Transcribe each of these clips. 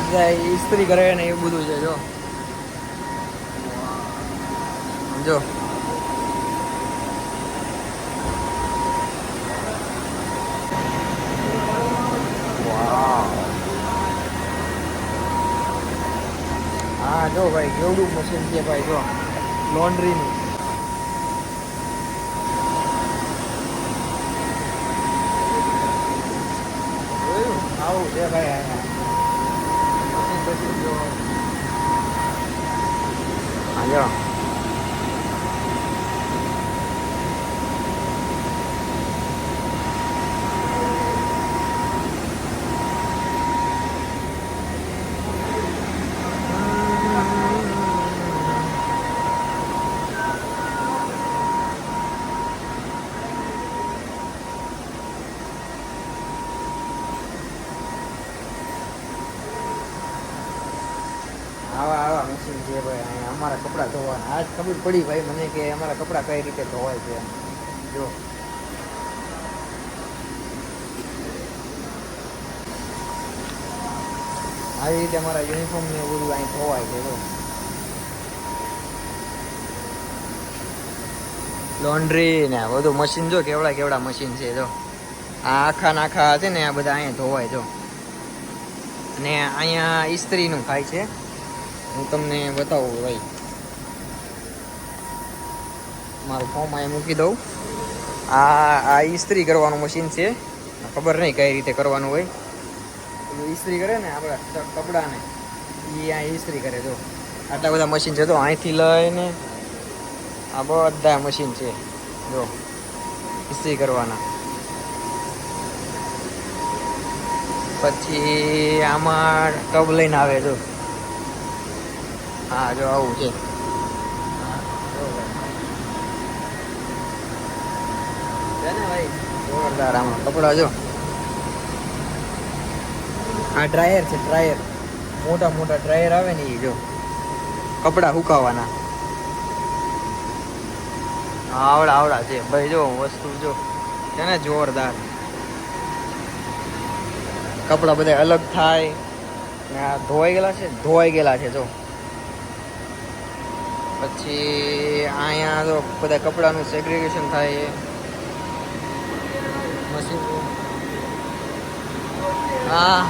બધા ઇસ્ત્રી કરે ને એવું બધું છે જો. જો હા જો ભાઈ કેવડું મશીન છે ભાઈ જો લોન્ડ્રીનું. આવું છે ભાઈ અહીંયા મશીન મશીન જો. હા જો આવા આવા મશીન છે ભાઈ અહીંયા અમારા કપડાં ધોવાના. આજ ખબર પડી ભાઈ મને કે અમારા કપડાં કઈ રીતે ધોવાય છે. જો આવી રીતે અમારા યુનિફોર્મ ને બધું અહીં ધોવાય છે. જો લોન્ડ્રી ને બધું મશીન જો કેવડા કેવડા મશીન છે. જો આ આખા નાખા છે ને આ બધા અહીંયા ધોવાય જો. અને અહીંયા ઇસ્ત્રીનું થાય છે. હું તમને બતાવું ભાઈ મારું ફોર્મ અહીંયા મૂકી દઉં. આ ઇસ્ત્રી કરવાનું મશીન છે. ખબર નહીં કઈ રીતે કરવાનું હોય. ઇસ્ત્રી કરે ને આપણા કપડાને એ અહીંયા ઇસ્ત્રી કરે. જો આટલા બધા મશીન છે. તો અહીંથી લઈને આ બધા મશીન છે જો ઇસ્ત્રી કરવાના. પછી આમાં ટબ લઈને આવે જો. હા જો આવું છે. જોરદાર આમાં કપડા જો. આ ડ્રાયર છે ડ્રાયર. મોટા મોટા ડ્રાયર આવે ને એ જો કપડા સુકાવાના. આવડા આવડા છે ભાઈ જો વસ્તુ જો છે ને જોરદાર. કપડા બધા અલગ થાય ને આ ધોવાઈ ગયેલા છે જો. પછી અહીંયા તો બધા કપડાનું સેગ્રીગેશન થાય મશીન. હા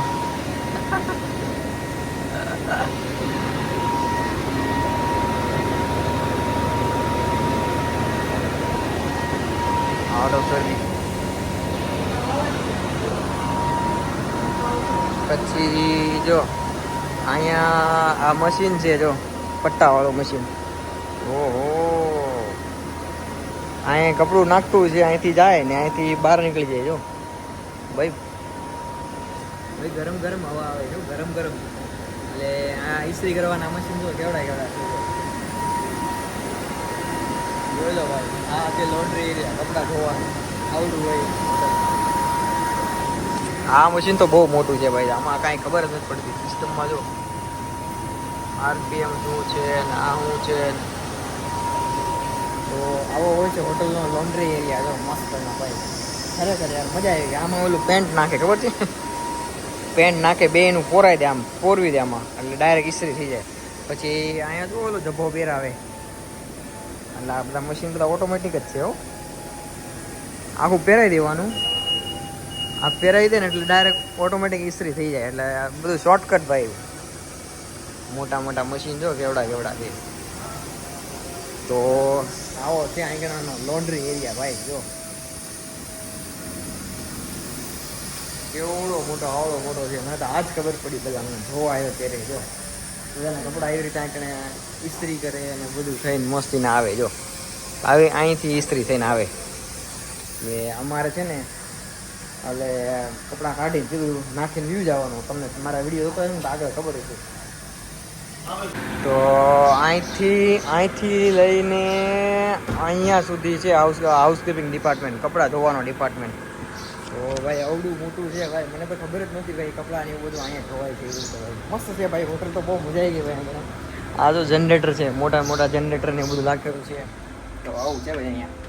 આઉટ ઓફ સર્વિસ. પછી જો અહીંયા આ મશીન છે જો પટ્ટાવાળું મશીન. ઓહો અહીંયા કપડું નાખતું છે અહીંથી જાય ને અહીંથી બહાર નીકળી જાય જો ભાઈ. ભાઈ ગરમ ગરમ હવા આવે જો ગરમ ગરમ. એટલે આ ઇસ્ત્રી કરવાના મશીન જો કેવડા કેવડા છે. જોઈ લો ભાઈ આ છે લોન્ડ્રી એરિયા. કપડાં ધોવાનું આવડું હોય. આ મશીન તો બહુ મોટું છે ભાઈ. આમાં કાંઈ ખબર જ નથી પડતી સિસ્ટમમાં. જો આરપીએમ શું છે ને આ શું છે. તો આવો હોય છે હોટલનો લોન્ડ્રી એરિયા. જો મસ્ત ભાઈ ખરેખર યાર મજા આવી ગઈ. આમાં ઓલું પેન્ટ નાખે ખબર છે. પેન્ટ નાખે બે એનું પોરાઈ દે આમ પોરવી દે આમાં એટલે ડાયરેક્ટ ઇસ્ત્રી થઈ જાય. પછી અહીંયા જો ઓલો જબ્બો પહેરાવે. એટલે આ બધા મશીન બધા ઓટોમેટિક જ છે હો. આખું પહેરાવી દેવાનું. આ પહેરાવી દે ને એટલે ડાયરેક્ટ ઓટોમેટિક ઇસ્ત્રી થઈ જાય. એટલે બધું શોર્ટકટ ભાઈ. મોટા મોટા મશીન જો કેવડા કેવડા છે. તો આવો ત્યાં આગળનો લોન્ડ્રી એરિયા ભાઈ જો કેવડો મોટો આવડો મોટો છે. મને તો આજ ખબર પડી પેલા મને જોવા આવ્યો ત્યારે. જો બધાના કપડા એવી રીતે આંકણે ઇસ્ત્રી કરે અને બધું થઈને મસ્તીને આવે. જો આવી અહીંથી ઇસ્ત્રી થઈને આવે. એટલે અમારે છે ને એટલે કપડાં કાઢીને સીધું નાખીને વ્યૂ જવાનું. તમને મારા વિડીયો જોતો હોય ને તો આગળ ખબર હશે. તો અહીંથી લઈને અહીંયા સુધી છે હાઉસકીપિંગ ડિપાર્ટમેન્ટ. કપડાં ધોવાનો ડિપાર્ટમેન્ટ. તો ભાઈ આવડું મોટું છે ભાઈ. મને તો ખબર જ નહોતી ભાઈ કપડાં ને એવું બધું અહીંયા ધોવાય છે એવું. તો ભાઈ મસ્ત છે ભાઈ. હોટલ તો બહુ મજા આવી ગઈ ભાઈ અહીંયા. આ તો જનરેટર છે મોટા મોટા જનરેટર ને બધું લાગેલું છે. તો આવું છે ભાઈ અહીંયા.